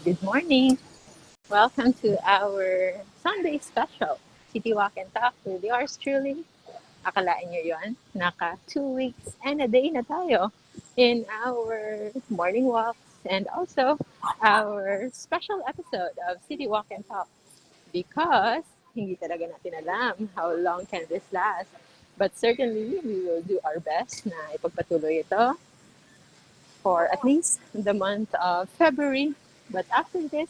Good morning. Welcome to our Sunday special, City Walk and Talk with yours truly. Akalain nyo yun? Naka 2 weeks and a day na tayo in our morning walks and also our special episode of City Walk and Talk because hindi talaga natin alam how long can this last. But certainly, we will do our best na ipagpatuloy ito for at least the month of February. But after this,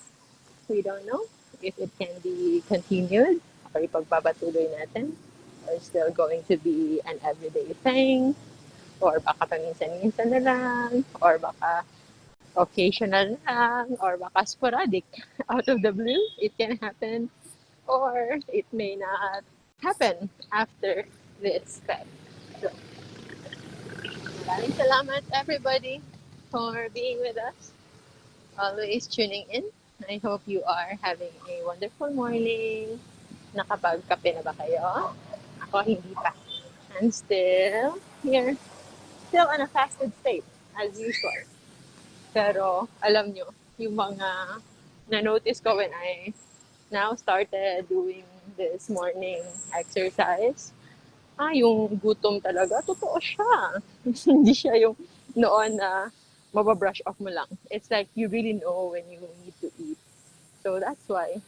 we don't know if it can be continued or ipagpapatuloy natin or still going to be an everyday thing or baka paminsan-minsan na lang or baka occasional lang or baka sporadic out of the blue. It can happen or it may not happen after this Feb. So, maraming salamat everybody for being with us, always tuning in. I hope you are having a wonderful morning. Nakapagkape na ba kayo? Ako hindi pa. I'm still here. Still in a fasted state, as usual. Pero alam nyo, yung mga na-notice ko when I now started doing this morning exercise, yung gutom talaga, totoo siya. Hindi siya yung noon na mababrush off mo lang. It's like you really know when you need to eat. So that's why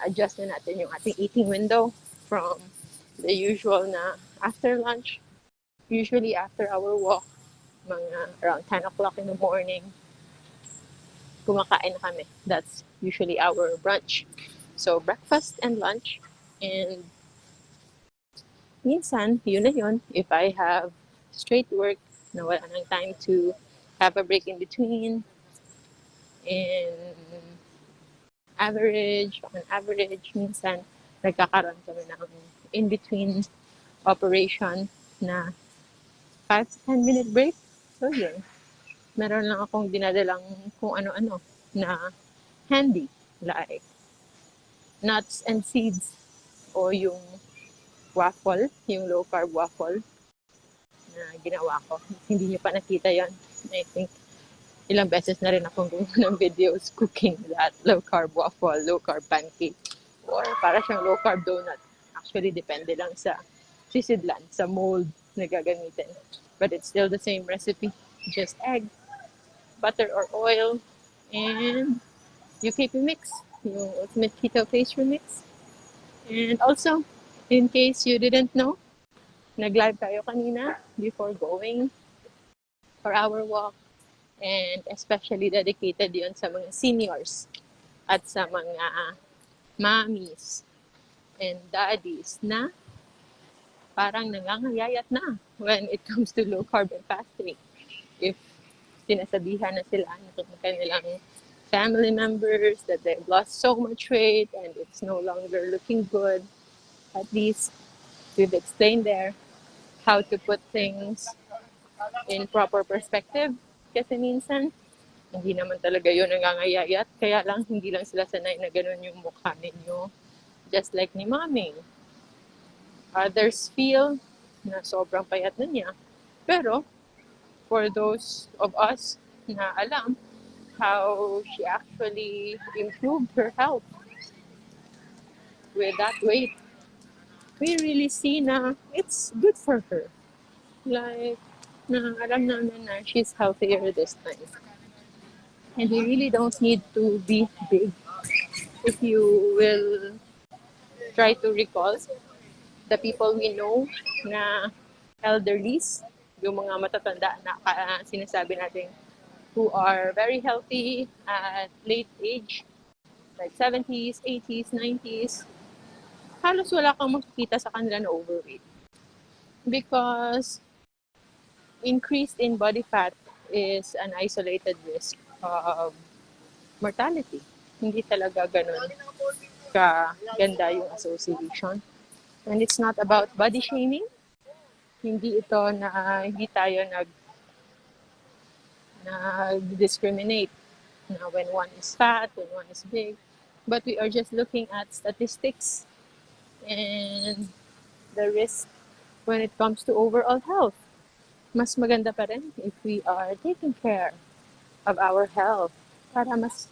adjust na natin yung ating eating window from the usual na after lunch, usually after our walk, mga around 10 o'clock in the morning, kumakain na kami. That's usually our brunch. So breakfast and lunch. And minsan, yun na yun. If I have straight work, na wala nang time to have a break in between, and on average, minsan, nagkakaroon kami ng in-between operation na 5 to 10 minute break. So yun, meron lang akong dinadalang kung ano-ano na handy, like nuts and seeds o yung waffle, yung low carb waffle na ginawa ko. Hindi nyo pa nakita yon. I think ilang beses na rin akong gumawa ng videos cooking that low carb waffle, low carb pancake, or para siyang low carb donut. Actually, depende lang sa sisidlan, sa mold na gagamitin. But it's still the same recipe. Just egg, butter or oil, and UKP mix, yung ultimate keto pastry mix. And also, in case you didn't know, nag-live tayo kanina before going for our walk. And especially dedicated yon sa mga seniors at sa mga mommies and daddies na parang nangangayayat na when it comes to low carb and fasting. If sinasabihan na sila ng kanilang family members that they've lost so much weight and it's no longer looking good, at least we've explained there how to put things in proper perspective. Kasi minsan, hindi naman talaga yun nangangayayat. Kaya lang, hindi lang sila sanay na ganun yung mukha ninyo. Just like ni Mami. Others feel na sobrang payat na niya. Pero, for those of us na alam how she actually improved her health with that weight, we really see na it's good for her. Like, na alam namin na she's healthier this time. And we really don't need to be big. If you will try to recall the people we know na elderlies, yung mga matatanda na sinasabi natin who are very healthy at late age, like 70s, 80s, 90s, halos wala kang makikita sa kanila na overweight. Because increase in body fat is an isolated risk of mortality. Hindi talaga ganun kaganda yung association. And it's not about body shaming. Hindi ito na hindi tayo nag-discriminate na when one is fat, when one is big. But we are just looking at statistics and the risk when it comes to overall health. Mas maganda pa rin if we are taking care of our health para mas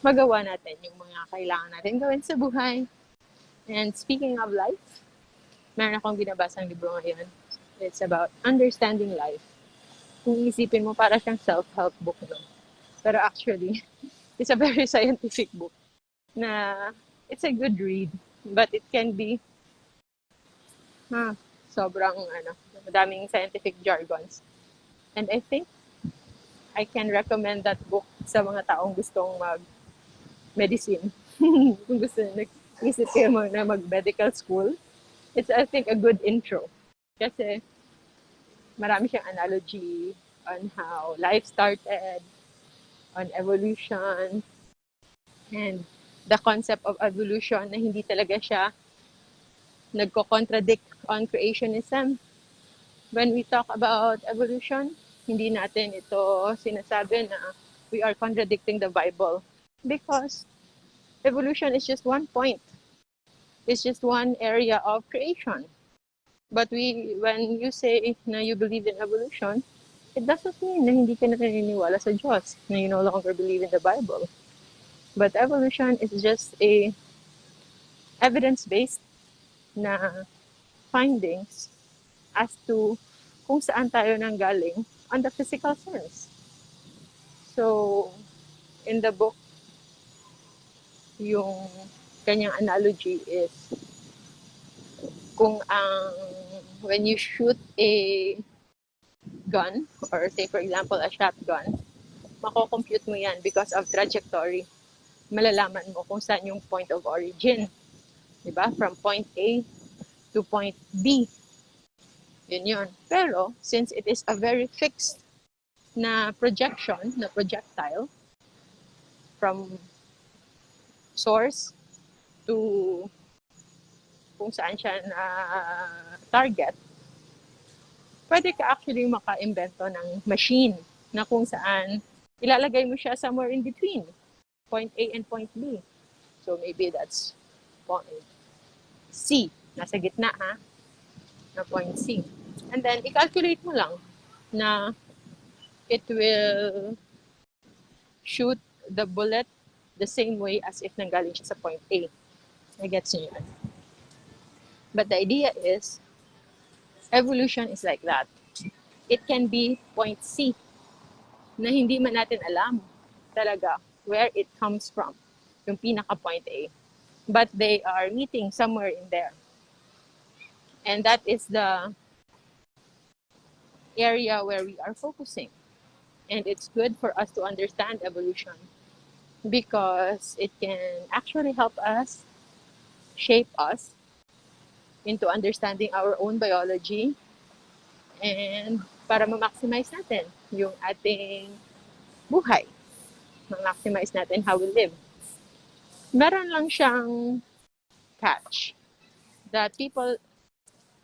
magawa natin yung mga kailangan natin gawin sa buhay. And speaking of life, meron akong binabasang libro ngayon. It's about understanding life. Kung isipin mo, para siyang self-help book, no? Pero actually, it's a very scientific book na it's a good read. But it can be sobrang madaming scientific jargons. And I think I can recommend that book sa mga taong gustong mag-medicine. Kung gusto nag-isip kayo na mag-medical school, it's, I think, a good intro. Kasi marami siyang analogy on how life started, on evolution, and the concept of evolution na hindi talaga siya nagko-contradict on creationism. When we talk about evolution, hindi natin ito sinasabi na we are contradicting the Bible, because evolution is just one point. It's just one area of creation. But when you say na you believe in evolution, it doesn't mean na hindi ka na naniniwala sa Diyos, na you no longer believe in the Bible. But evolution is just a evidence-based na findings as to kung saan tayo nanggaling on the physical sense. So, in the book, yung kanyang analogy is kung when you shoot a gun, or say for example a shotgun, mako-compute mo yan because of trajectory. Malalaman mo kung saan yung point of origin. Diba? From point A to point B. Yun yun. Pero, since it is a very fixed na projection, na projectile, from source to kung saan siya na target, pwede ka actually maka-invento ng machine na kung saan ilalagay mo siya somewhere in between point A and point B. So maybe that's point C. Nasa gitna na point C. And then, i-calculate mo lang na it will shoot the bullet the same way as if nanggaling siya sa point A. Nagets niyo yan. But the idea is, evolution is like that. It can be point C na hindi man natin alam talaga where it comes from, yung pinaka-point A. But they are meeting somewhere in there. And that is the area where we are focusing. And it's good for us to understand evolution because it can actually help us, shape us into understanding our own biology, and para ma-maximize natin yung ating buhay. Ma-maximize natin how we live. Meron lang siyang catch that people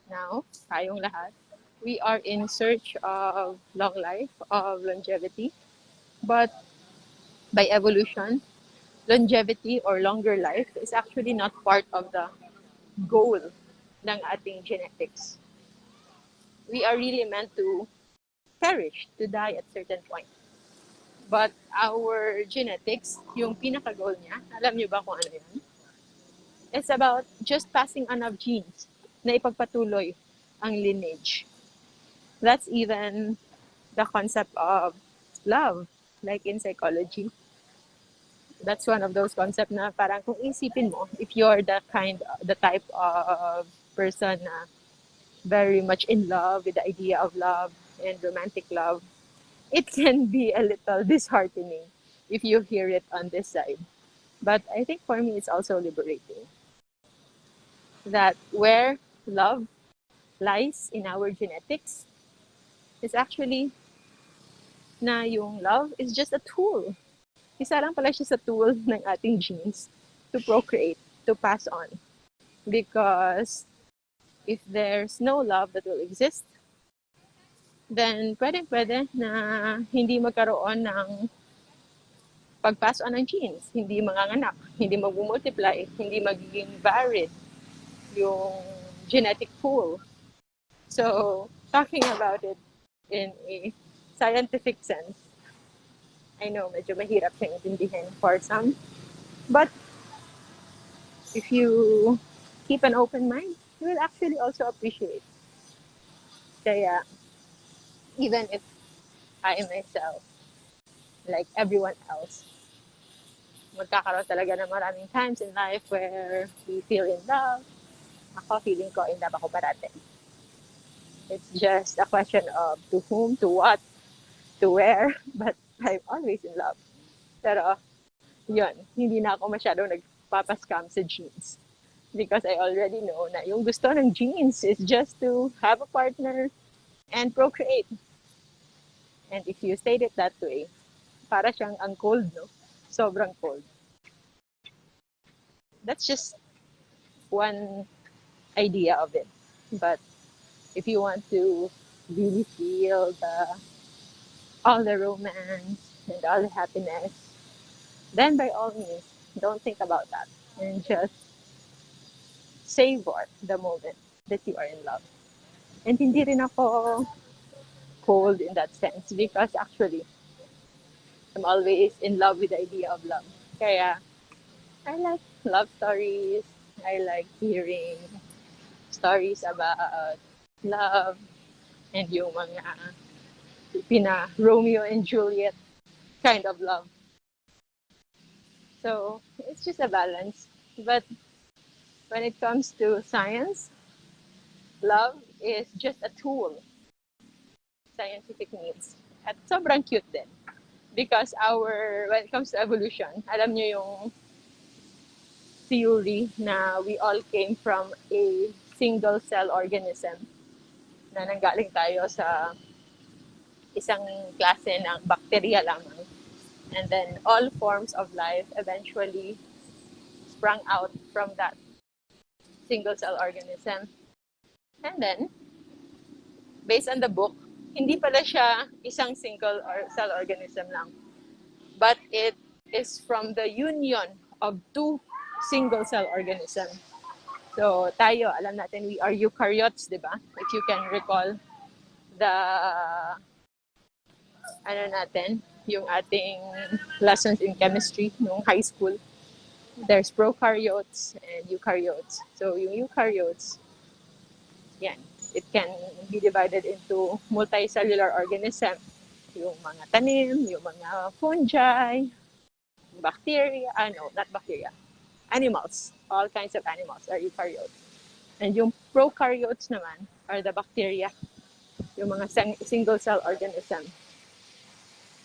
now, tayong lahat, we are in search of long life, of longevity. But by evolution, longevity or longer life is actually not part of the goal ng ating genetics. We are really meant to perish, to die at certain point. But our genetics, yung pinaka-goal niya, alam niyo ba kung ano yan? It's about just passing on of genes na ipagpatuloy ang lineage. That's even the concept of love, like in psychology. That's one of those concepts na parang kung isipin mo, if you're the type of person na very much in love with the idea of love and romantic love, it can be a little disheartening if you hear it on this side. But I think for me, it's also liberating. That where love lies in our genetics is actually na yung love is just a tool. Isa lang pala siya sa tool ng ating genes to procreate, to pass on. Because if there's no love that will exist, then pwede na hindi magkaroon ng pag-pass on ng genes, hindi manganganak, hindi mag-multiply, hindi magiging varied yung genetic pool. So, talking about it in a scientific sense, I know, medyo mahirap siyang intindihin for some. But if you keep an open mind, you will actually also appreciate. Kaya, even if I myself, like everyone else, magkakaroon talaga ng maraming times in life where we feel in love. Ako, feeling ko in love ako parate. It's just a question of to whom, to what, to where, but I'm always in love. Pero, yun, hindi na ako masyadong nagpapascam sa jeans. Because I already know na yung gusto ng jeans is just to have a partner and procreate. And if you state it that way, para siyang ang cold, no? Sobrang cold. That's just one idea of it. But if you want to really feel all the romance and all the happiness, then by all means, don't think about that and just savor the moment that you are in love. And hindi rin ako cold in that sense because actually, I'm always in love with the idea of love. Kaya, I like love stories. I like hearing stories about love and yung mga Romeo and Juliet kind of love. So, it's just a balance. But when it comes to science, love is just a tool. Scientific needs. At sobrang cute din. Because when it comes to evolution, alam nyo yung theory na we all came from a single cell organism na nanggaling tayo sa isang klase ng bacteria lamang. And then all forms of life eventually sprang out from that single cell organism. And then, based on the book, hindi pala siya isang single cell organism lang. But it is from the union of two single cell organisms. So tayo, alam natin, we are eukaryotes, di ba? If you can recall the, yung ating lessons in chemistry nung high school. There's prokaryotes and eukaryotes. So yung eukaryotes, yan, it can be divided into multicellular organism. Yung mga tanim, yung mga fungi, bacteria, not bacteria, animals. All kinds of animals are eukaryotes. And yung prokaryotes naman are the bacteria, yung mga single cell organism.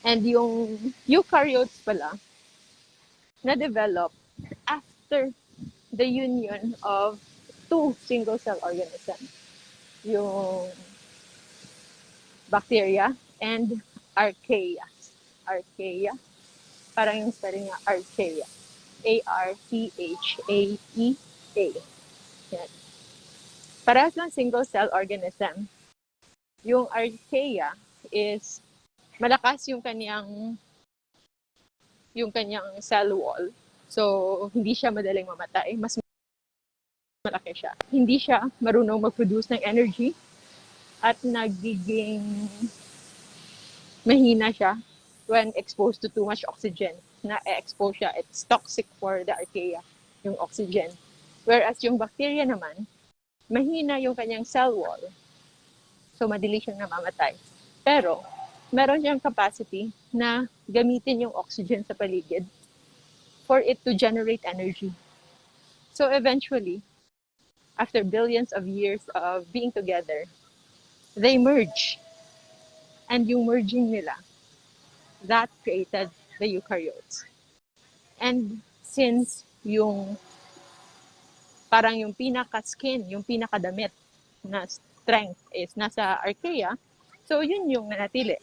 And yung eukaryotes pala, na-develop after the union of two single cell organisms. Yung bacteria and archaea. Archaea. Parang yung spelling niya, archaea. A-R-C-H-A-E-A. Yan. Parehas lang single cell organism. Yung archaea is malakas yung kanyang cell wall. So, hindi siya madaling mamatay. Mas malaki siya. Hindi siya marunong mag-produce ng energy at nagiging mahina siya when exposed to too much oxygen. Na-expose siya. It's toxic for the archaea, yung oxygen. Whereas yung bacteria naman, mahina yung kanyang cell wall. So, madali siyang namamatay. Pero, meron siyang capacity na gamitin yung oxygen sa paligid for it to generate energy. So, eventually, after billions of years of being together, they merge. And yung merging nila, that created the eukaryotes. And since parang yung pinaka-skin, yung pinaka-damit na strength is nasa archaea, so yun yung nanatili.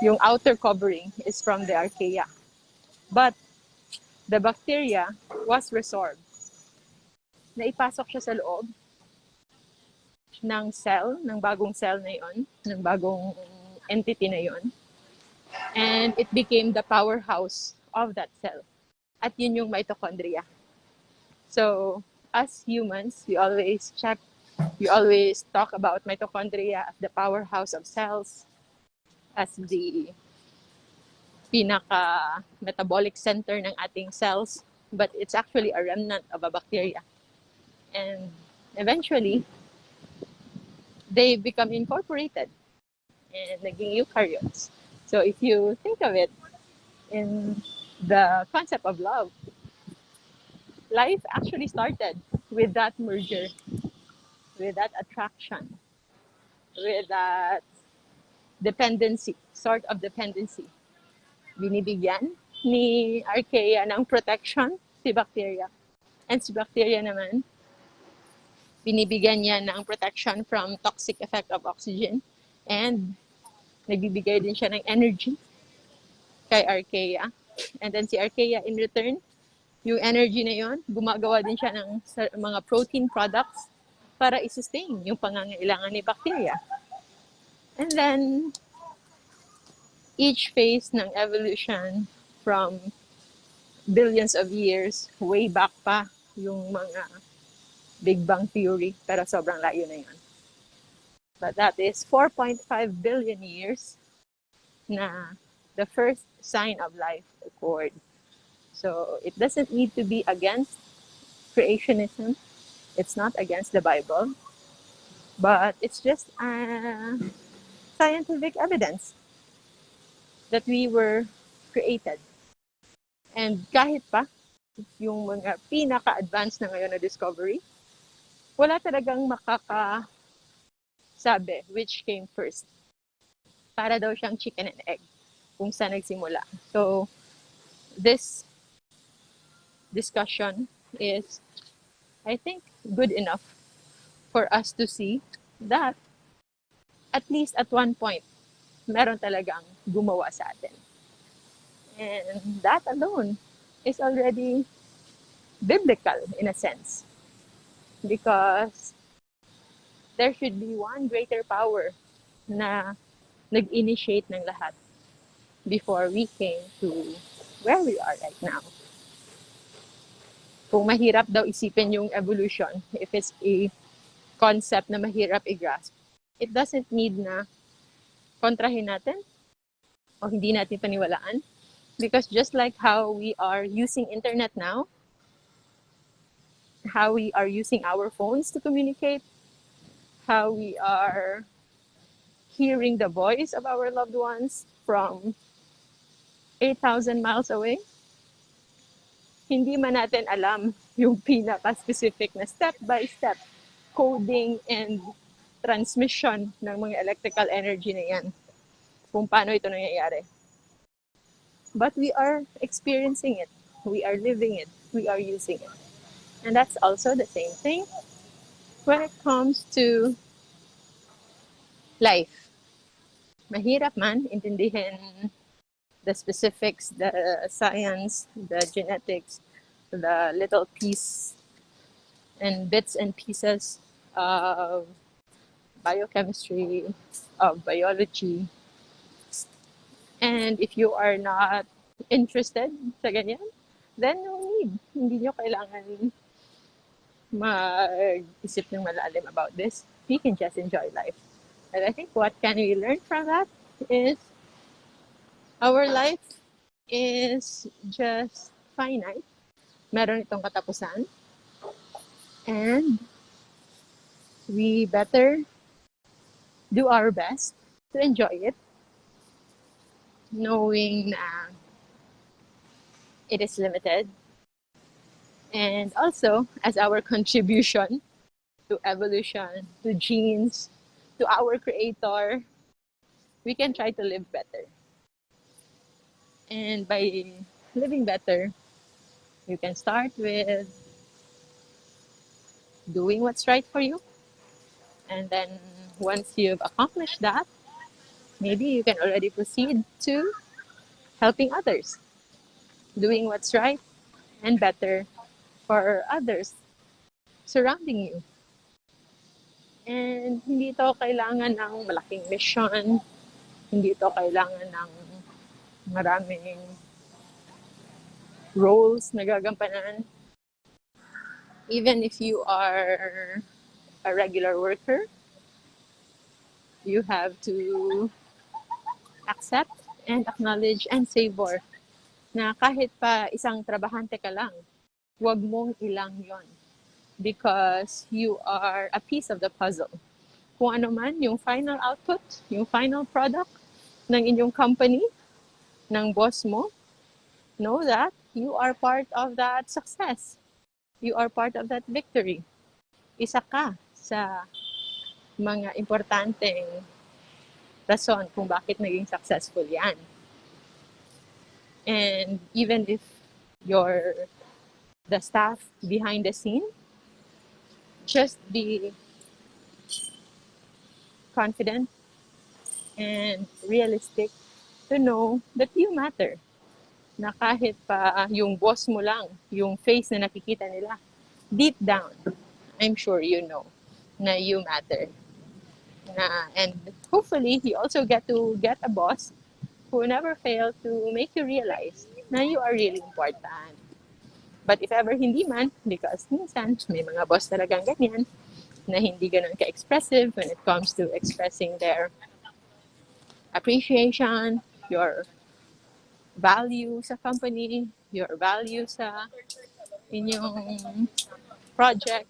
Yung outer covering is from the archaea. But the bacteria was resorbed. Naipasok siya sa loob ng cell, ng bagong cell na yon, ng bagong entity na yon. And it became the powerhouse of that cell. At yun yung mitochondria. So, as humans, we always talk about mitochondria as the powerhouse of cells, as the pinaka-metabolic center ng ating cells, but it's actually a remnant of a bacteria. And eventually, they become incorporated and naging eukaryotes. So if you think of it in the concept of love, life actually started with that merger, with that attraction, with that dependency, sort of dependency. Binibigyan ni archaea ng protection si bacteria. And si bacteria naman, binibigyan niya ng protection from toxic effect of oxygen. And nagbibigay din siya ng energy kay archaea. And then si archaea in return, yung energy na yon, gumagawa din siya ng mga protein products para i-sustain yung pangangailangan ni bacteria. And then, each phase ng evolution from billions of years, way back pa yung mga Big Bang Theory, pero sobrang layo na yun. But that is 4.5 billion years na the first sign of life occurred. So it doesn't need to be against creationism. It's not against the Bible. But it's just scientific evidence that we were created. And kahit pa, yung mga pinaka-advanced na ngayon na discovery, wala talagang makakasabi which came first. Para daw siyang chicken and egg kung saan nagsimula. So, this discussion is, I think, good enough for us to see that at least at one point, meron talagang gumawa sa atin. And that alone is already biblical in a sense. Because there should be one greater power na nag-initiate ng lahat before we came to where we are right now. Kung mahirap daw isipin yung evolution, if it's a concept na mahirap i-grasp, it doesn't need na kontrahin natin o hindi natin paniwalaan. Because just like how we are using internet now, how we are using our phones to communicate, how we are hearing the voice of our loved ones from 8,000 miles away, hindi man natin alam yung pinaka-specific na step-by-step coding and transmission ng mga electrical energy na yan, kung paano ito nangyayari. But we are experiencing it. We are living it. We are using it. And that's also the same thing when it comes to life. Mahirap man intindihin the specifics, the science, the genetics, the little piece and bits and pieces of biochemistry, of biology. And if you are not interested sa ganyan, then no need. Hindi nyo kailangan mag-isip ng malalim about this. We can just enjoy life. And I think what can we learn from that is our life is just finite. Meron itong katapusan. And we better do our best to enjoy it, knowing na it is limited. And also, as our contribution to evolution, to genes, to our creator, we can try to live better. And by living better, you can start with doing what's right for you. And then once you've accomplished that, maybe you can already proceed to helping others, doing what's right and better for others surrounding you. And hindi ito kailangan ng malaking mission, hindi ito kailangan ng maraming roles na gagampanan. Even if you are a regular worker, you have to accept and acknowledge and savor na kahit pa isang trabahante ka lang, huwag mong ilang yon because you are a piece of the puzzle. Kung ano man yung final output, yung final product ng inyong company, ng boss mo, know that you are part of that success. You are part of that victory. Isa ka sa mga importanteng rason kung bakit naging successful yan. And even if you're the staff behind the scene, just be confident and realistic to know that you matter. Na kahit pa yung boss mo lang, yung face na nakikita nila, deep down, I'm sure you know na you matter. And hopefully, you also get to get a boss who never fail to make you realize na you are really important. But if ever hindi man, because minsan may mga boss talagang ganyan, na hindi ganun ka-expressive when it comes to expressing their appreciation, your value sa company, your value sa inyong project.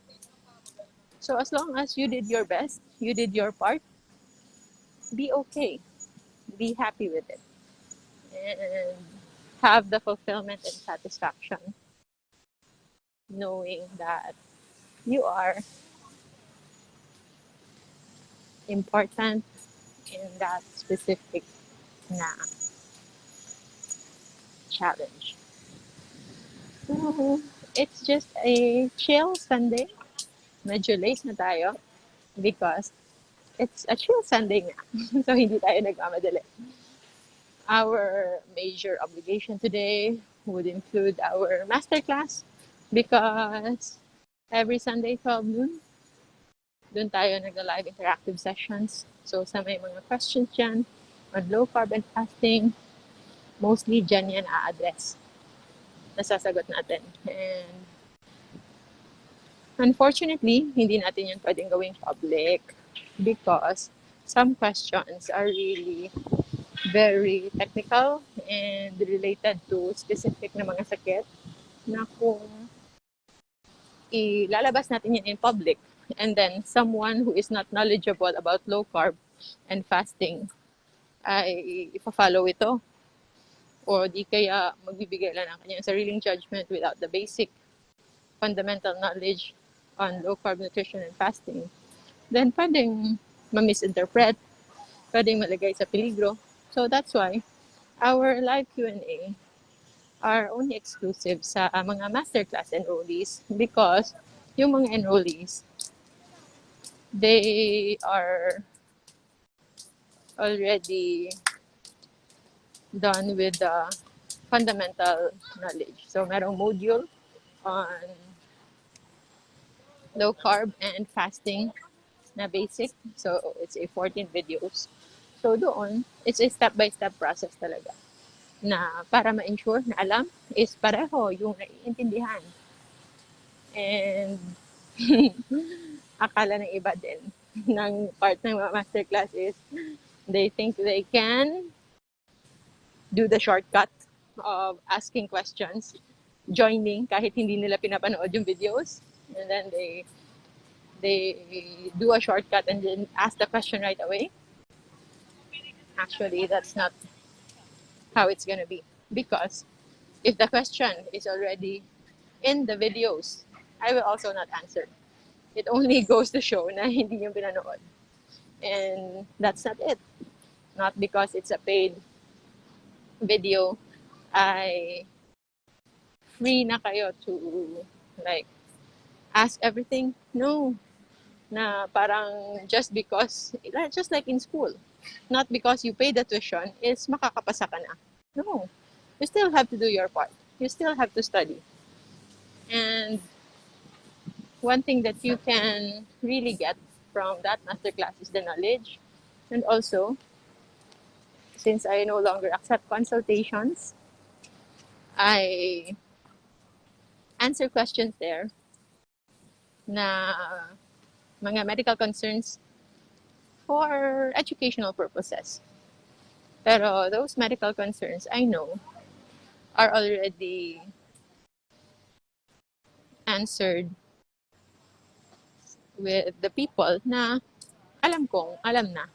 So as long as you did your best, you did your part, be okay. Be happy with it. And have the fulfillment and satisfaction knowing that you are important in that specific na challenge. So, it's just a chill Sunday. Medyo late na tayo because it's a chill Sunday nga. So, hindi tayo nagmamadali. Our major obligation today would include our masterclass because every Sunday, 12 noon, doon tayo nag-live interactive sessions. So, sa may mga questions dyan on low carb and fasting, mostly dyan yan a-address. Nasasagot natin. And unfortunately, hindi natin yan pwedeng gawing public because some questions are really very technical and related to specific na mga sakit na kung ilalabas natin yan in public and then someone who is not knowledgeable about low carb and fasting ay ipa-follow ito o di kaya magbibigay lang ng kanyang sariling judgment without the basic fundamental knowledge on low carb nutrition and fasting, then pwedeng ma-misinterpret, pwedeng malagay sa peligro. So that's why our live Q&A are only exclusive sa mga masterclass enrollees because yung mga enrollees, they are already done with the fundamental knowledge. So merong module on low carb and fasting na basic. So it's a 14 videos. So doon, it's a step-by-step process talaga na para ma-ensure na alam is pareho yung naiintindihan. And akala ng iba din ng part ng masterclass is they think they can do the shortcut of asking questions, joining kahit hindi nila pinapanood yung videos, and then they do a shortcut and then ask the question right away. Actually, that's not how it's gonna be because if the question is already in the videos, I will also not answer. It only goes to show na hindi yung pinanood. And that's not it. Not because it's a paid video, ay free na kayo to like ask everything. No. Na parang just because, just like in school, not because you pay the tuition is makakapasa ka na. No. You still have to do your part. You still have to study. And one thing that you can really get from that masterclass is the knowledge. And also, since I no longer accept consultations, I answer questions there na mga medical concerns for educational purposes. Pero those medical concerns, I know, are already answered with the people na alam na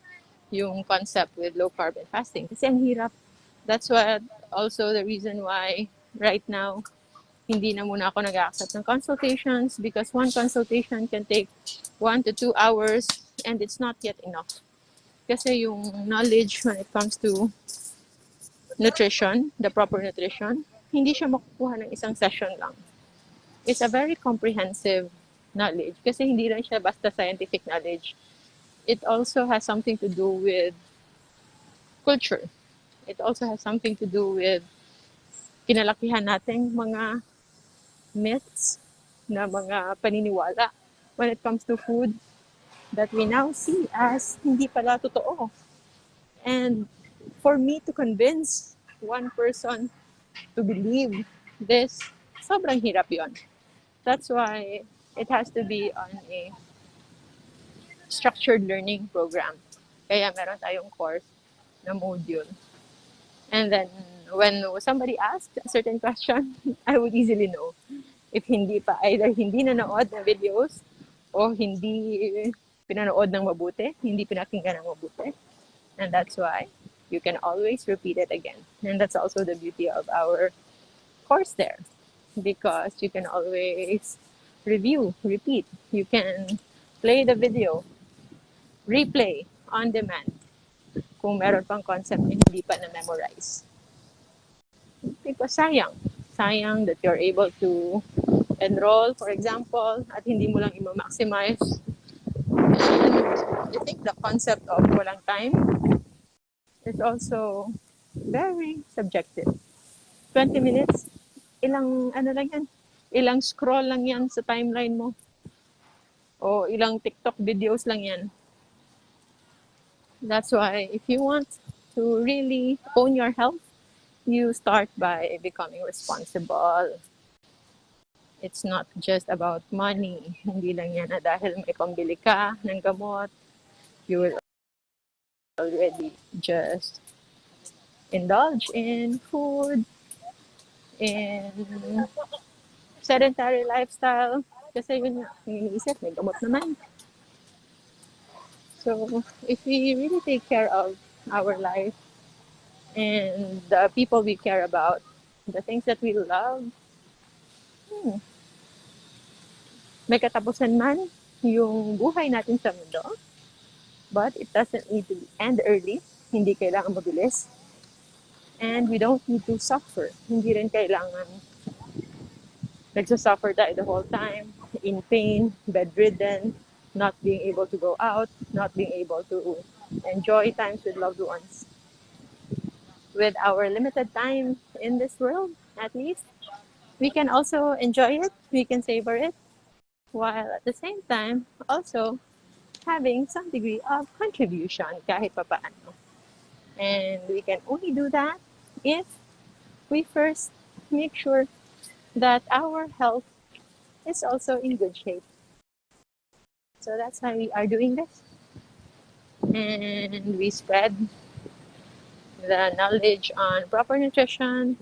yung concept with low carb and fasting. Kasi ang hirap. That's what also the reason why right now, hindi na muna ako nag-accept ng consultations because one consultation can take 1 to 2 hours and it's not yet enough. Kasi yung knowledge when it comes to nutrition, the proper nutrition, hindi siya makukuha ng isang session lang. It's a very comprehensive knowledge kasi hindi lang siya basta scientific knowledge. It also has something to do with culture. It also has something to do with kinalakihan nating mga myths na mga paniniwala when it comes to food that we now see as hindi pala totoo. And for me to convince one person to believe this, sobrang hirap yon. That's why it has to be on a structured learning program. Kaya meron tayong course na module. And then when somebody asked a certain question, I would easily know if hindi pa, either hindi nanood ng videos o hindi pinanood ng mabuti, hindi pinakinggan ng mabuti. And that's why you can always repeat it again. And that's also the beauty of our course there, because you can always review, repeat. You can play the video, replay on demand kung meron pang concept na hindi pa na-memorize. Because sayang that you're able to enroll, for example, at hindi mo lang i-maximize. And I think the concept of walang time is also very subjective. 20 minutes, ilang scroll lang yan sa timeline mo. O ilang TikTok videos lang yan. That's why if you want to really own your health, you start by becoming responsible. It's not just about money. Hindi lang yan na dahil may pambili ka ng gamot, you will already just indulge in food, in sedentary lifestyle. Kasi yun nga, iniisip, may gamot naman. So, if we really take care of our life and the people we care about, the things that we love, may katapusan man yung buhay natin sa mundo, but it doesn't need to end early. Hindi kailangan mabilis. And we don't need to suffer. Hindi rin kailangan nagsasuffer tayo the whole time, in pain, bedridden, not being able to go out, not being able to enjoy times with loved ones. With our limited time in this world, at least, we can also enjoy it, we can savor it, while at the same time also having some degree of contribution kahit papaano. And we can only do that if we first make sure that our health is also in good shape. So that's why we are doing this. And we spread the knowledge on proper nutrition,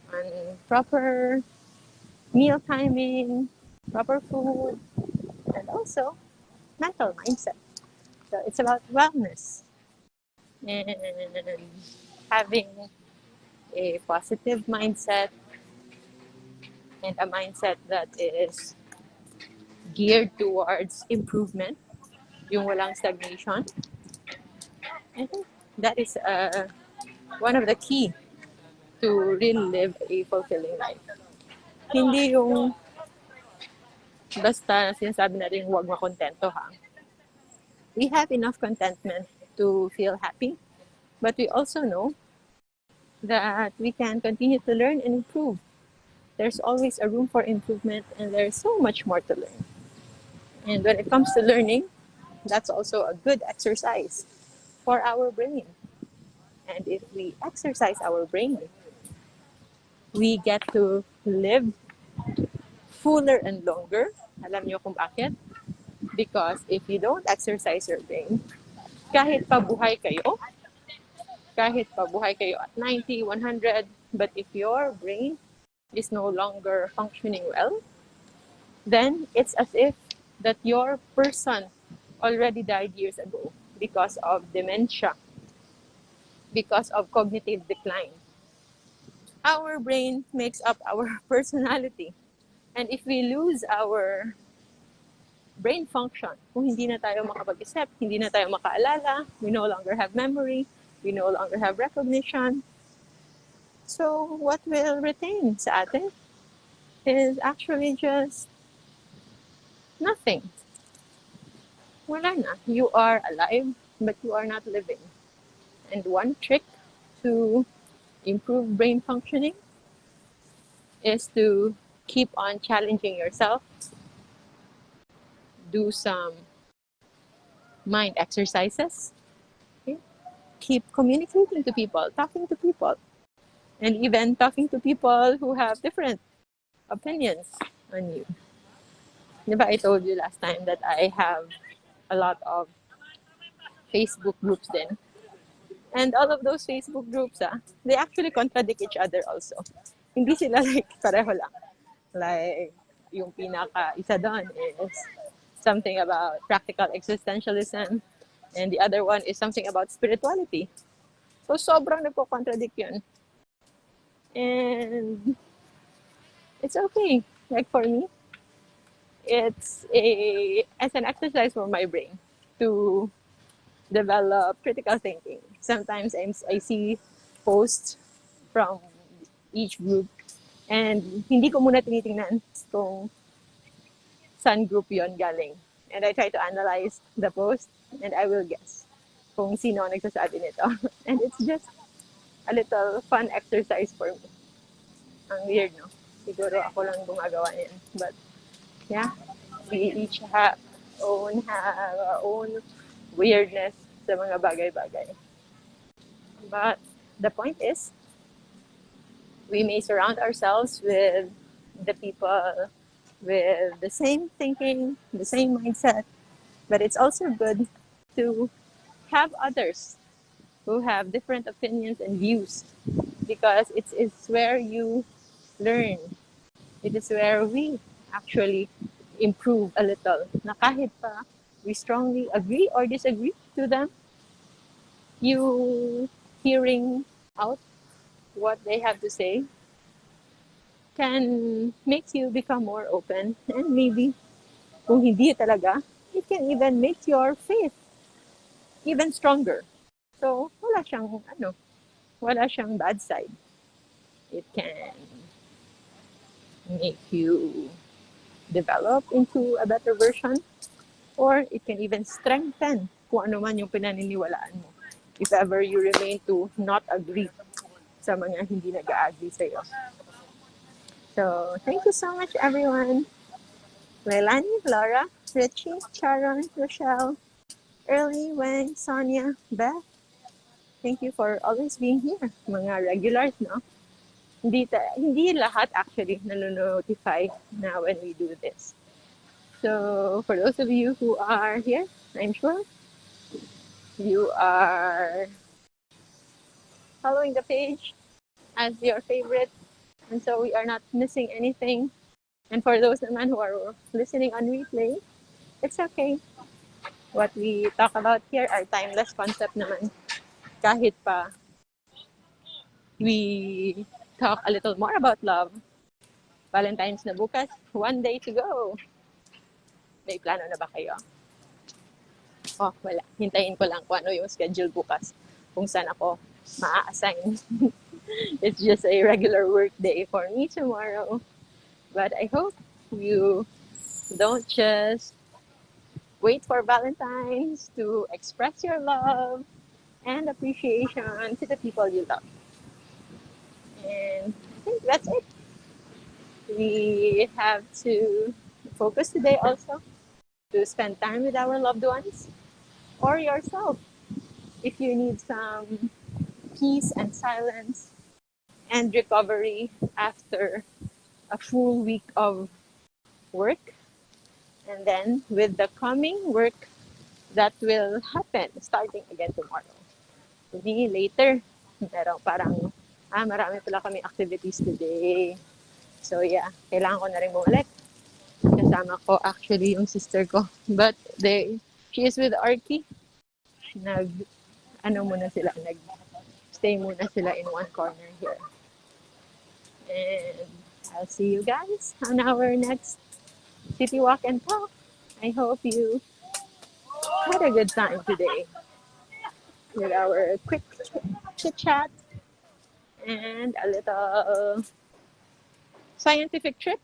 on proper meal timing, proper food, and also mental mindset. So it's about wellness and having a positive mindset and a mindset that is geared towards improvement, yung walang stagnation. I think that is one of the key to really live a fulfilling life. Hindi yung basta sinasabi natin huwag makontento ha. We have enough contentment to feel happy, but we also know that we can continue to learn and improve. There's always a room for improvement and there's so much more to learn. And when it comes to learning, that's also a good exercise for our brain. And if we exercise our brain, we get to live fuller and longer. Alam niyo kung bakit? Because if you don't exercise your brain, kahit pa buhay kayo, kahit pa buhay kayo at 90, 100, but if your brain is no longer functioning well, then it's as if that your person already died years ago because of dementia, because of cognitive decline. Our brain makes up our personality. And if we lose our brain function, kung hindi na tayo makapag-isip, hindi na tayo makaalala, we no longer have memory, we no longer have recognition. So what will retain sa atin is actually just nothing. Wala na. You are alive, but you are not living. And one trick to improve brain functioning is to keep on challenging yourself, do some mind exercises, okay? Keep communicating to people, talking to people, and even talking to people who have different opinions on you. Diba, I told you last time that I have a lot of Facebook groups then. And all of those Facebook groups, they actually contradict each other also. Hindi sila like pareho lang. Like, yung pinaka-isa doon is something about practical existentialism, and the other one is something about spirituality. So, sobrang nagko-contradict yun. And it's okay. Like for me, it's an exercise for my brain to develop critical thinking. Sometimes I see posts from each group and hindi ko muna tinitingnan kung saan group yon galing. And I try to analyze the post and I will guess kung sino ang nagsasabi nito. And it's just a little fun exercise for me. Ang weird, no? Siguro ako lang gumagawa niyan. But yeah, we each have our own weirdness sa mga bagay-bagay. But the point is, we may surround ourselves with the people with the same thinking, the same mindset, but it's also good to have others who have different opinions and views, because it's where you learn. It is where we actually improve a little. Na kahit pa we strongly agree or disagree to them, you hearing out what they have to say can make you become more open, and maybe kung hindi talaga, it can even make your faith even stronger. So wala siyang bad side. It can make you develop into a better version, or it can even strengthen kung ano man yung pinaniniwalaan mo if ever you remain to not agree sa mga hindi nag-agree sa'yo. So, thank you so much, everyone. Leilani, Laura, Richie, Sharon, Rochelle, Early, Wang, Sonia, Beth, thank you for always being here. Mga regulars, no? Hindi lahat actually nanonotify na when we do this. So, for those of you who are here, I'm sure you are following the page as your favorite, and so we are not missing anything. And for those naman who are listening on replay, it's okay. What we talk about here are timeless concept naman. Kahit pa we talk a little more about love. Valentine's na bukas, 1 day to go. May plano na ba kayo? Oh, wala. Hintayin ko lang kung ano yung schedule bukas. Kung saan ako maa-assign. It's just a regular work day for me tomorrow. But I hope you don't just wait for Valentine's to express your love and appreciation to the people you love. And I think that's it. We have to focus today also to spend time with our loved ones or yourself if you need some peace and silence and recovery after a full week of work. And then with the coming work that will happen starting again tomorrow. me later. Pero parang, marami pala kami activities today. So yeah, kailangan ko na rin bumalik. Kasama ko actually yung sister ko. But she is with Arky. Stay muna sila in one corner here. And I'll see you guys on our next city walk and talk. I hope you had a good time today with our quick chit chat and a little scientific trip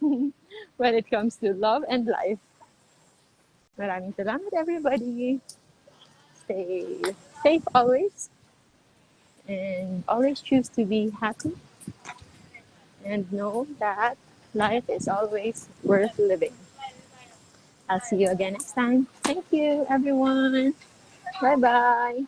when it comes to love and life. Maraming salamat, everybody. Stay safe always and always choose to be happy and know that life is always worth living. I'll see you again next time. Thank you, everyone. Bye bye.